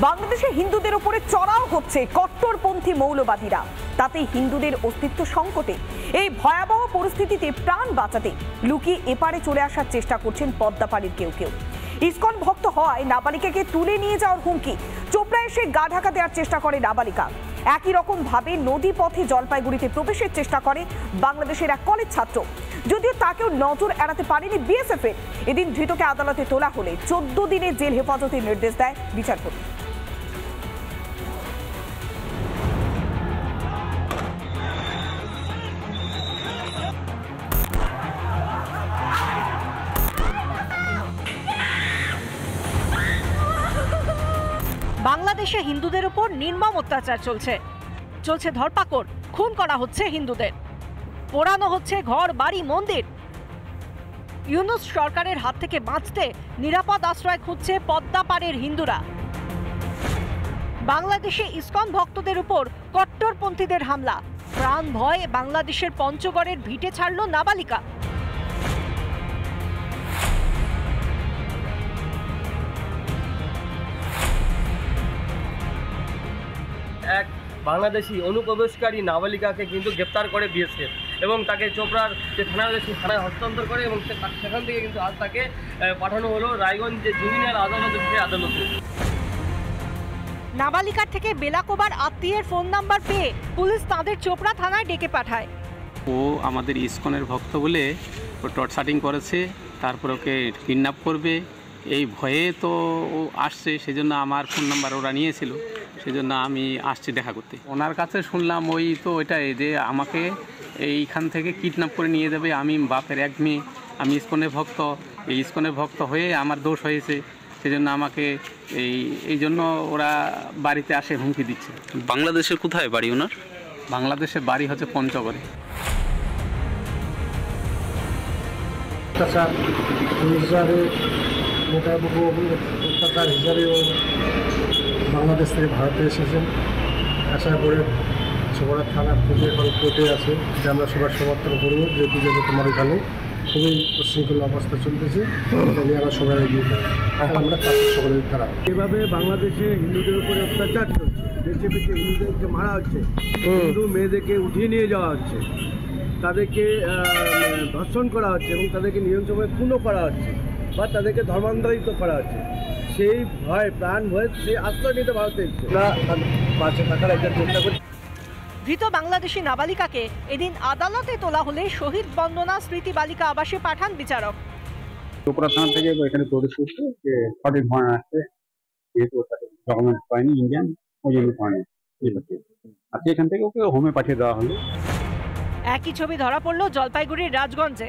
বাংলাদেশে হিন্দুদের উপরে চড়াও হচ্ছে কট্টরপন্থী মৌলবাদীরা, তাতে হিন্দুদের অস্তিত্ব সংকটে। এই ভয়াবহ পরিস্থিতিতে প্রাণ বাঁচাতে লুকিয়ে এপারে চলে আসার চেষ্টা করছেন পদ্মাপাড়ির কেউ কেউ। ইসকন ভক্ত হওয়ায় নাবালিকাকে তুলে নিয়ে যাওয়ার হুমকি, চোপড়া এসে গা ঢাকা দেওয়ার চেষ্টা করে নাবালিকা। একই রকম ভাবে নদী পথে জলপাইগুড়িতে প্রবেশের চেষ্টা করে বাংলাদেশের এক কলেজ ছাত্র, যদিও তাকেও নজর এড়াতে পারেনি বিএসএফ এর। এদিন ধৃতকে আদালতে তোলা হলে 14 দিনের জেল হেফাজতের নির্দেশ দেয় বিচারপতি। বাংলাদেশে হিন্দুদের উপর নির্মম অত্যাচার চলছে ধরপাকড়, খুন করা হচ্ছে হিন্দুদের, পোড়ানো হচ্ছে ঘর বাড়ি মন্দির। ইউনূস সরকারের হাত থেকে বাঁচতে নিরাপদ আশ্রয় খুঁজছে পদ্মাপাড়ের হিন্দুরা। বাংলাদেশে ইসকন ভক্তদের উপর কট্টরপন্থীদের হামলা, প্রাণ ভয়ে বাংলাদেশের পঞ্চগড়ের ভিটে ছাড়ল নাবালিকা। এক বাংলাদেশি অনুপ্রবেশকারী নাবালিকাকে কিন্তু গ্রেপ্তার করে বিএসএফ এবং তাকে চোপড়ার যে থানা রয়েছে থানায় হস্তান্তর করে এবং সেখান থেকে কিন্তু আজ তাকে পাঠানো হলো রায়গঞ্জ যে জুনিয়র আদালতে। নাবালিকার থেকে বেলাকোবার আত্মীয়ের ফোন নাম্বার পেয়ে পুলিশ তাদের চোপড়া থানায় ডেকে পাঠায়। ও আমাদের ইসকনের ভক্ত বলে ও টর্চারিং করেছে, তারপর ওকে কিডন্যাপ করবে এই ভয়ে তো ও আসছে, সেজন্য আমার ফোন নাম্বার ওরা নিয়েছিল, সেজন্য আমি আসছি দেখা করতে। ওনার কাছে শুনলাম ওই তো ওইটাই যে আমাকে এইখান থেকে কিডন্যাপ করে নিয়ে যাবে। আমি বাপের এক মেয়ে, আমি ইসকনের ভক্ত, এই ইসকনের ভক্ত হয়ে আমার দোষ হয়েছে, সেজন্য আমাকে এই জন্য ওরা বাড়িতে আসে হুমকি দিচ্ছে। বাংলাদেশের কোথায় বাড়ি ওনার? বাংলাদেশের বাড়ি হচ্ছে পঞ্চগড়ে। অত্যাচার হিসাবে অত্যাচার হিসাবে ও বাংলাদেশ থেকে ভারতে এসেছেন। আসার পরে চোপড়া থানার থেকে এখন কোর্টে আছে, যে আমরা সবার সমর্থন করব, যেহেতু তোমার এখানে খুবই উশৃঙ্খল অবস্থা চলতেছে, নিয়ে আমরা সবাই এগিয়ে যাই। এখন আমরা তাদের সকলের দ্বারা এভাবে বাংলাদেশে হিন্দুদের উপরে অত্যাচার চলছে, দেশে দেশে হিন্দুদেরকে মারা হচ্ছে, হিন্দু মেয়েদেরকে উঠিয়ে নিয়ে যাওয়া হচ্ছে, তাদেরকে ধর্ষণ করা হচ্ছে এবং তাদেরকে নিয়ম সময় খুনও করা হচ্ছে বা তাদেরকে ধর্মান্তরিত করা হচ্ছে। সেই ভয়, প্রাণ ভয়, সেই আশ্রয় নিতে ভারতে এসছে। পাশে থাকার একটা চেষ্টা করছি। ধৃত বাংলাদেশি নাবালিকাকে এদিন আদালতে তোলা হলে শহীদ বন্দনা স্মৃতি বালিকা আবাসে পাঠান বিচারক। চোপড়া থানা থেকে এখানে প্রবেশ করছে যে সঠিক ধরনের আসছে, যেহেতু ডকুমেন্ট পায়নি ইন্ডিয়ান, ওই জন্য পায়নি। আজকে এখান থেকে ওকে হোমে পাঠিয়ে দেওয়া হলো। একই ছবি ধরা পড়ল জলপাইগুড়ির রাজগঞ্জে।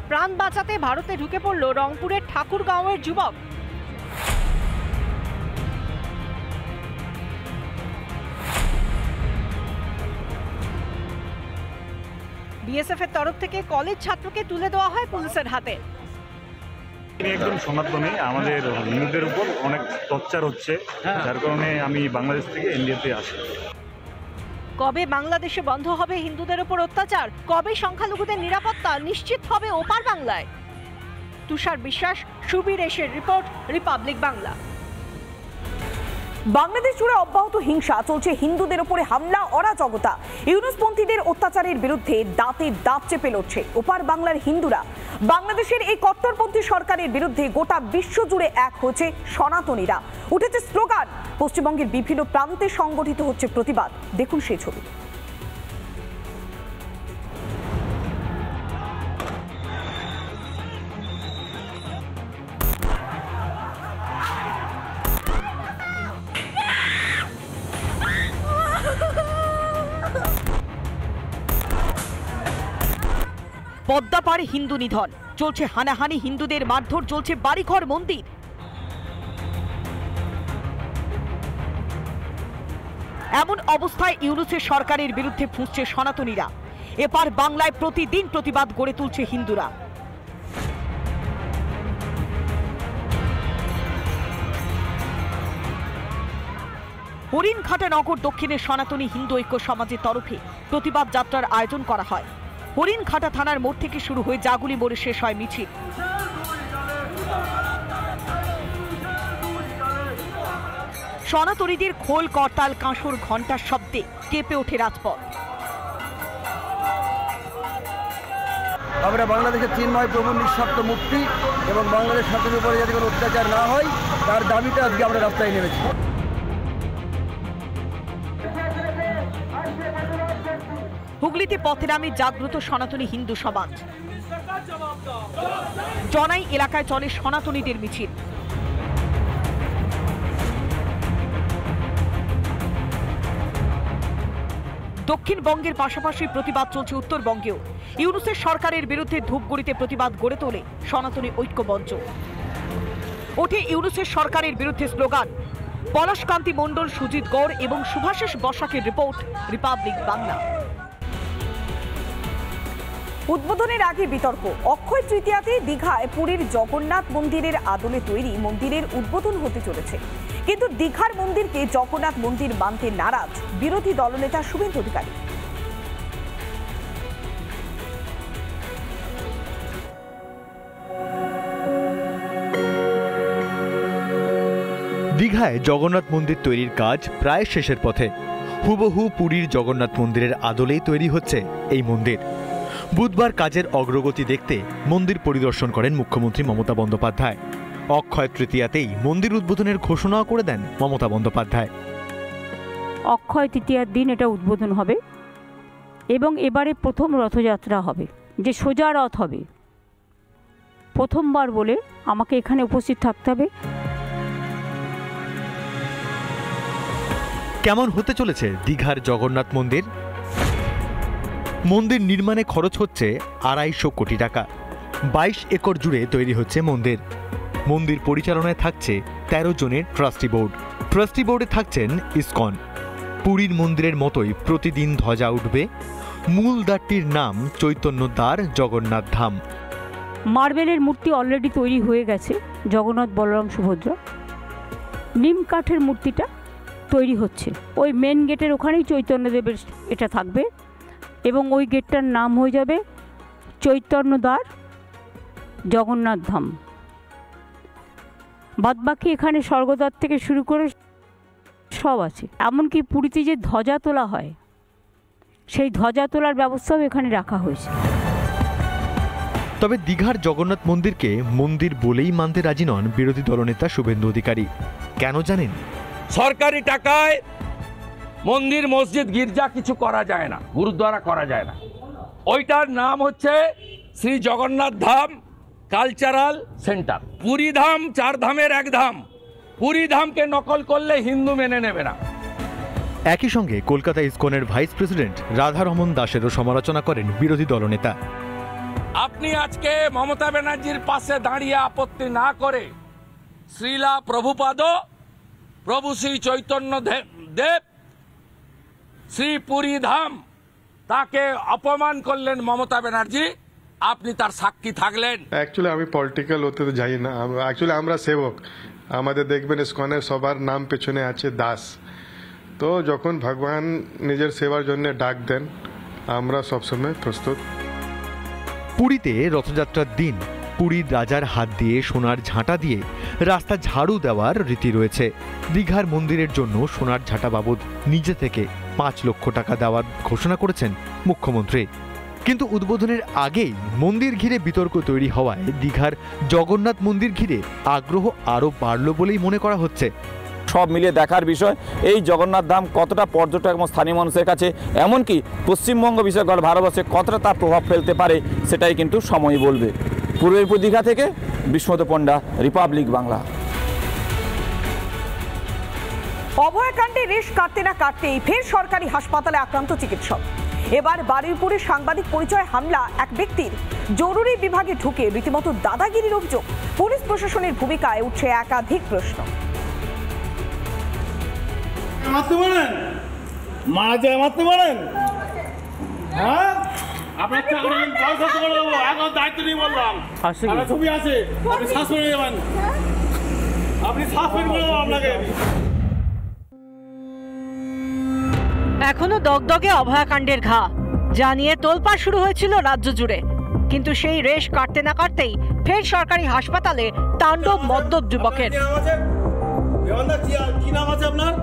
প্রাণ বাঁচাতে ভারতে ঢুকে পড়ল রংপুরের ঠাকুরগাঁওয়ের যুবক। বিএসএফ এর তরফ থেকে কলেজ ছাত্রকে তুলে দেওয়া হয় পুলিশের হাতে। একদম সনাতনী, আমাদের হিন্দুদের উপর অনেক টর্চার হচ্ছে, যার কারণে আমি বাংলাদেশ থেকে ইন্ডিয়াতে আসি। কবে বাংলাদেশে বন্ধ হবে হিন্দুদের উপর অত্যাচার? কবে সংখ্যালঘুদের নিরাপত্তা নিশ্চিত হবে ওপার বাংলায়? তুষার বিশ্বাস, সুবীর এশের রিপোর্ট, রিপাবলিক বাংলা। বাংলাদেশ জুড়ে অব্যাহত হিংসা চলছে, হিন্দুদের উপরে হামলা, অরাজকতা। ইউনুসপন্থীদের অত্যাচারের বিরুদ্ধে দাঁতে দাঁত চেপে লড়ছে ওপার বাংলার হিন্দুরা। বাংলাদেশের এই কট্টরপন্থী সরকারের বিরুদ্ধে গোটা বিশ্ব জুড়ে এক হচ্ছে সনাতনীরা। উঠেছে স্লোগান, পশ্চিমবঙ্গের বিভিন্ন প্রান্তে সংগঠিত হচ্ছে প্রতিবাদ। দেখুন সেই ছবি। পদ্মাপাড়ে হিন্দু নিধন, চলছে হানাহানি, হিন্দুদের মারধর, চলছে বাড়িঘর মন্দির। এমন অবস্থায় ইউনূসের সরকারের বিরুদ্ধে ফুঁসছে সনাতনীরা। এপার বাংলায় প্রতিদিন প্রতিবাদ গড়ে তুলছে হিন্দুরা। হরিণঘাটা নগর দক্ষিণের সনাতনী হিন্দু ঐক্য সমাজের তরফে প্রতিবাদ যাত্রার আয়োজন করা হয়। হরিণঘাটা থানার মোড় থেকে শুরু হয়ে জাগুলি মোড়ে শেষ হয় মিছিল। সনাতনীদের খোল করতাল কাঁসর ঘণ্টার শব্দে কেঁপে ওঠে রাজপথ। আমরা বাংলাদেশের চিন্ময় প্রভুর নিঃস্বার্থ মুক্তি এবং বাংলাদেশ স্বাধীনের উপরে যাতে কোনো অত্যাচার না হয় তার দাবিতে আজকে আমরা রাস্তায় নেমেছি। হুগলিতে পথে নামে জাগ্রত সনাতনী হিন্দু সমাজ। জনাই এলাকায় চলে সনাতনীদের মিছিল। দক্ষিণবঙ্গের পাশাপাশি প্রতিবাদ চলছে উত্তরবঙ্গেও। ইউনূসের সরকারের বিরুদ্ধে ধূপগুড়িতে প্রতিবাদ গড়ে তোলে সনাতনী ঐক্যমঞ্চ। ওঠে ইউনূসের সরকারের বিরুদ্ধে স্লোগান। পলাশকান্তি মণ্ডল, সুজিত গৌড় এবং শুভাশিস বসাকের রিপোর্ট, রিপাবলিক বাংলা। উদ্বোধনের আগে বিতর্ক। অক্ষয় তৃতীয়াতে দীঘায় পুরীর জগন্নাথ মন্দিরের আদলে তৈরি মন্দিরের উদ্বোধন হতে চলেছে, কিন্তু দীঘার মন্দিরকে জগন্নাথ মন্দির মানতে নারাজ বিরোধী দলনেতা শুভেন্দু অধিকারী। দীঘায় জগন্নাথ মন্দির তৈরির কাজ প্রায় শেষের পথে। হুবহু পুরীর জগন্নাথ মন্দিরের আদলেই তৈরি হচ্ছে এই মন্দির। বুধবার কাজের অগ্রগতি দেখতে মন্দির পরিদর্শন করেন মুখ্যমন্ত্রী মমতা বন্দ্যোপাধ্যায়। অক্ষয় তৃতীয়াতেই মন্দির উদ্বোধনের ঘোষণাও করে দেন মমতা বন্দ্যোপাধ্যায়। অক্ষয় তৃতীয়ার দিন এটা উদ্বোধন হবে এবং এবারে প্রথম রথযাত্রা হবে, যে সোজা রথ হবে। প্রথমবার বলে আমাকে এখানে উপস্থিত থাকতে হবে। কেমন হতে চলেছে দীঘার জগন্নাথ মন্দির? মন্দির নির্মাণে খরচ হচ্ছে 250 কোটি টাকা। 22 একর জুড়ে তৈরি হচ্ছে মন্দির। মন্দির পরিচালনায় থাকছে 13 জনের ট্রাস্টি বোর্ড। ট্রাস্টি বোর্ডে থাকছেন ইসকন। পুরীর মন্দিরের মতোই প্রতিদিন ধ্বজা উঠবে। মূল দ্বারটির নাম চৈতন্য দ্বার জগন্নাথ ধাম। মার্বেলের মূর্তি অলরেডি তৈরি হয়ে গেছে, জগন্নাথ, বলরাম, সুভদ্রা। নিম কাঠের মূর্তিটা তৈরি হচ্ছে। ওই মেন গেটের ওখানেই চৈতন্যদেবের এটা থাকবে এবং ওই গেটটার নাম হয়ে যাবে চৈতন্য দ্বার জগন্নাথ ধাম। বাদবাকি এখানে স্বর্গদ্বার থেকে শুরু করে সব আছে। এমনকি পুরীতে যে ধ্বজা তোলা হয়, সেই ধ্বজা তোলার ব্যবস্থাও এখানে রাখা হয়েছে। তবে দীঘার জগন্নাথ মন্দিরকে মন্দির বলেই মানতে রাজি নন বিরোধী দলনেতা শুভেন্দু অধিকারী। কেন জানেন? সরকারি টাকায় মন্দির, মসজিদ, গির্জা কিছু করা যায় না, গুরুদ্বারা করা যায় না। ওইটার নাম হচ্ছে শ্রী জগন্নাথ ধাম কালচারাল সেন্টার। পুরী ধাম 4 ধামের এক ধাম। পুরী ধামকে নকল করলে হিন্দু মেনে নেবে না। একই সঙ্গে কলকাতা ইসকনের ভাইস প্রেসিডেন্ট রাধারমন দাসেরও সমালোচনা করেন বিরোধী দলনেতা। আপনি আজকে মমতা ব্যানার্জির পাশে দাঁড়িয়ে আপত্তি না করে শ্রীলা প্রভুপাদ, প্রভু শ্রী চৈতন্য দেব, শ্রী পুরী ধাম, তাকে অপমান করলেন মমতা ব্যানার্জি। আপনি তার সাক্ষী থাকলেন। অ্যাকচুয়ালি আমি পলিটিক্যাল হতে তো যাই না। অ্যাকচুয়ালি আমরা সেবক। আমাদের দেখবেন ইসকনের সবার নাম পেছনে আছে দাস। তো যখন ভগবান নিজের সেবার জন্য ডাক দেন, আমরা সবসময় প্রস্তুত। পুরীতে রথযাত্রার দিন পুরীর রাজার হাত দিয়ে সোনার ঝাঁটা দিয়ে রাস্তা ঝাড়ু দেওয়ার রীতি রয়েছে। দীঘার মন্দিরের জন্য সোনার ঝাঁটা বাবদ নিজে থেকে 5 লক্ষ টাকা দেওয়ার ঘোষণা করেছেন মুখ্যমন্ত্রী। কিন্তু উদ্বোধনের আগেই মন্দির ঘিরে বিতর্ক তৈরি হওয়ায় দীঘার জগন্নাথ মন্দির ঘিরে আগ্রহ আরও বাড়ল বলেই মনে করা হচ্ছে। সব মিলিয়ে দেখার বিষয় এই জগন্নাথ ধাম কতটা পর্যটক এবং স্থানীয় মানুষের কাছে, এমনকি পশ্চিমবঙ্গ বিষয় ভারতবর্ষে কতটা তার প্রভাব ফেলতে পারে, সেটাই কিন্তু সময় বলবে। পূর্বেরপুর দীঘা থেকে বিষ্ণুত পণ্ডা, রিপাবলিক বাংলা। অভয়াকাণ্ডে রেশ কাটতে না কাটতেই ফের সরকারি হাসপাতালে আক্রান্ত চিকিৎসক। এবার বারুইপুরে সাংবাদিক পরিচয় হামলা এক ব্যক্তির। জরুরি বিভাগে ঢুকে রীতিমতো দাদাগিরির অভিযোগ। পুলিশ প্রশাসনের ভূমিকায় উঠছে একাধিক প্রশ্ন। মারতে পারেন, মারা যায় মারতে পারেন? হ্যাঁ, আপনার এখন দায়িত্ব নিয়ে বললাম। ছবি আছে, আপনি সাসপেন্ড হয়ে যাবেন। আপনি সাসপেন্ড করে দেবো আপনাকে। এখনো দগদগে অভয়াকাণ্ডের ঘা, যা নিয়ে তোলপাড় শুরু হয়েছিল রাজ্য জুড়ে। কিন্তু সেই রেশ কাটতে না কাটতেই ফের সরকারি হাসপাতালে তাণ্ডব মদ্যপ যুবকের। কি নাম আছে আপনার?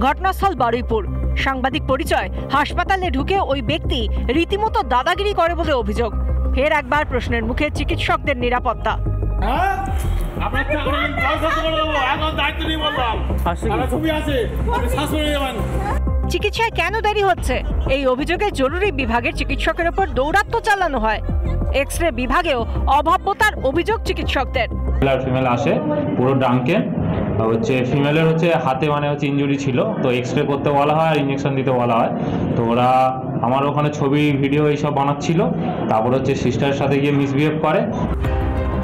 ঘটনাস্থল বারুইপুর। সাংবাদিক পরিচয়, হাসপাতালে ঢুকে ওই ব্যক্তি রীতিমতো দাদাগিরি করে বলে অভিযোগ। ফের একবার প্রশ্নের মুখে চিকিৎসকদের নিরাপত্তা। আপনার দায়িত্ব নিয়ে বললাম, ছবি আছে, শাসনে যাবেন। চিকিৎসায় কেন দেরি হচ্ছে, এই অভিযোগে জরুরি বিভাগের চিকিৎসকের ওপর দৌরাত্ম্য চালানো হয়। এক্স রে বিভাগেও অভাব্যতার অভিযোগ চিকিৎসকদের। ফিমেল আসে পুরো ডাঙ্কে হচ্ছে, ফিমেলের হচ্ছে হাতে মানে হচ্ছে ইনজুরি ছিল, তো এক্স রে করতে বলা হয় আর ইঞ্জেকশন দিতে বলা হয়। তো ওরা আমার ওখানে ছবি ভিডিও এইসব বানাচ্ছিল, তারপর হচ্ছে সিস্টারের সাথে গিয়ে মিসবিহেভ করে।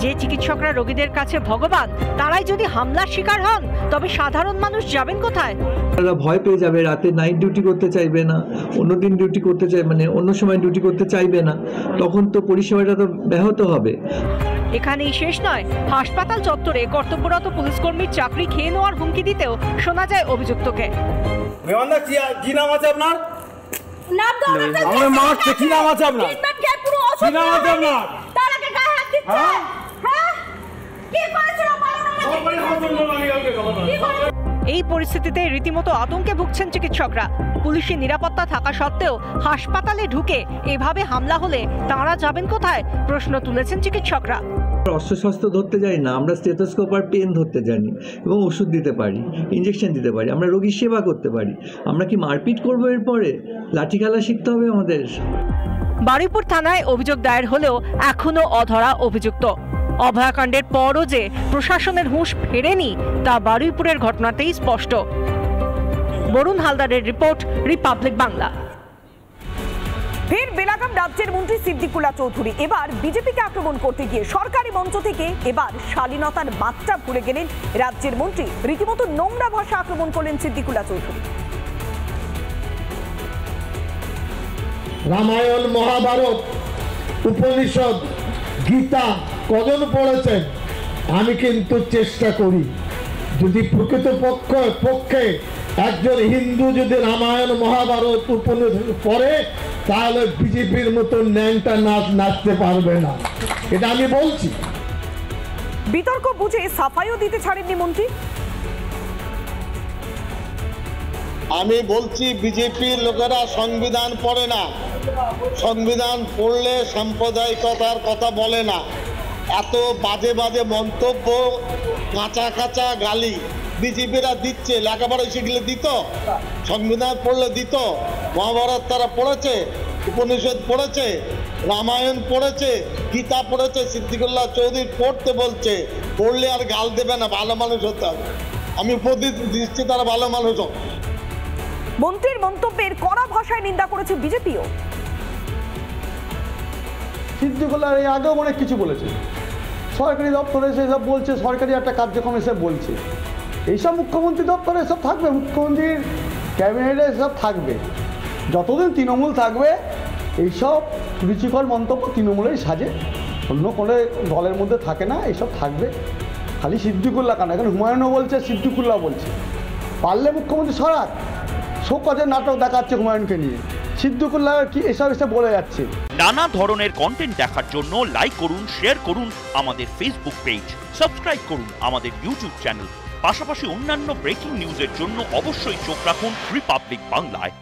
যে চিকিৎসকরা রোগীদের কাছে ভগবান, তারাই যদি হামলার শিকার হন, তবে সাধারণ মানুষ যাবেন কোথায়? তারা ভয় পেয়ে যাবে, রাতে নাইট ডিউটি করতে চাইবে না, অন্য দিন ডিউটি করতে চাই মানে অন্য সময় ডিউটি করতে চাইবে না, তখন তো পরিষেবাটা তো ব্যাহত হবে। এখানেই শেষ নয়, হাসপাতাল চত্বরে কর্তব্যরত পুলিশকর্মীর চাকরি খেয়ে নেওয়ার হুমকি দিতেও শোনা যায় অভিযুক্তকে। কি নাম আছে আপনার? কি নাম আছে আপনার? কি নাম আছে আপনার? এই পরিস্থিতিতে রীতিমতো আতঙ্কে ভুগছেন চিকিৎসকরা। পুলিশি নিরাপত্তা থাকা সত্ত্বেও হাসপাতালে ঢুকে এভাবে হামলা হলে তাঁরা যাবেন কোথায়, প্রশ্ন তুলেছেন চিকিৎসকরা। অস্ত্রশস্ত্র ধরতে যাই না, আমরা স্টেথোস্কোপ আর পেন ধরতে জানি এবং ওষুধ দিতে পারি, ইঞ্জেকশন দিতে পারি, আমরা রোগীর সেবা করতে পারি। আমরা কি মারপিট করবো এরপরে? লাঠি খেলা শিখতে হবে আমাদের। বারুইপুর থানায় অভিযোগ দায়ের হলেও এখনো অধরা অভিযুক্ত। অভয়াকাণ্ডের পরও যে প্রশাসনের হুঁশ ফেরেনি, তা বারুইপুরের ঘটনাতেই স্পষ্ট। বরুণ হালদারের রিপোর্ট, রিপাবলিক বাংলা। ফের বেলাগাম রাজ্যের মন্ত্রী সিদ্দিকুল্লাহ চৌধুরী এবার বিজেপিকে আক্রমণ করতে গিয়ে সরকারি মঞ্চ থেকে এবার শালীনতার মাত্রা ভুলে গেলেন রাজ্যের মন্ত্রী। রীতিমতো নোংরা ভাষা আক্রমণ করলেন সিদ্দিকুল্লাহ চৌধুরী। রামায়ণ, মহাভারত, উপনিষদ, গীতা কজন পড়েছেন? আমি কিন্তু চেষ্টা করি, যদি প্রকৃত পক্ষে একজন হিন্দু যদি রামায়ণ, মহাভারত, উপনিষদ পড়ে, তাহলে বিজেপির মতো ন্যাংটা নাচতে পারবে না, এটা আমি বলছি। বিতর্ক বুঝে সাফাইও দিতে ছাড়েননি মন্ত্রী। আমি বলছি, বিজেপির লোকেরা সংবিধান পড়ে না, সংবিধান পড়লে সাম্প্রদায়িকতার কথা বলে না। এত বাজে বাজে মন্তব্য, কাঁচা কাঁচা গালি বিজেপিরা দিচ্ছে। লেখাপড়া শিখলে দিত, সংবিধান পড়লে দিত। মহাভারত তারা পড়েছে, উপনিষদ পড়েছে, রামায়ণ পড়েছে, গীতা পড়েছে। সিদ্দিকুল্লাহ চৌধুরী পড়তে বলছে, পড়লে আর গাল দেবে না, ভালো মানুষ হতে হবে। আমি উপদেশ দিচ্ছি তারা ভালো মানুষ হোক। মন্ত্রীর মন্তব্যের কড়া ভাষায় নিন্দা করেছে বিজেপিও। সিদ্দিকুল্লাহ এর আগেও অনেক কিছু বলেছে, সরকারি দপ্তরে সেসব বলছে, সরকারি একটা কার্যক্রম এসে বলছে। এইসব মুখ্যমন্ত্রী দপ্তরে এসব থাকবে, মুখ্যমন্ত্রীর ক্যাবিনেটে এসব থাকবে। যতদিন তৃণমূল থাকবে এইসব রুচিকর মন্তব্য তৃণমূলেই সাজে, অন্য কোনো দলের মধ্যে থাকে না, এইসব থাকবে। খালি সিদ্দিকুল্লাহ কেন, এখন হুমায়ুনও বলছে, সিদ্দিকুল্লাহ বলছে। পারলে মুখ্যমন্ত্রী সরাক, শোকজের নাটক দেখাচ্ছে হুমায়ুনকে নিয়ে, সিদ্দিকুল্লাহ কি এসব এসে বলে যাচ্ছে। নানা ধরনের কন্টেন্ট দেখার জন্য লাইক করুন, শেয়ার করুন আমাদের ফেসবুক পেজ, সাবস্ক্রাইব করুন আমাদের ইউটিউব চ্যানেল। পাশাপাশি অন্যান্য ব্রেকিং নিউজের জন্য অবশ্যই চোখ রাখুন রিপাবলিক বাংলায়।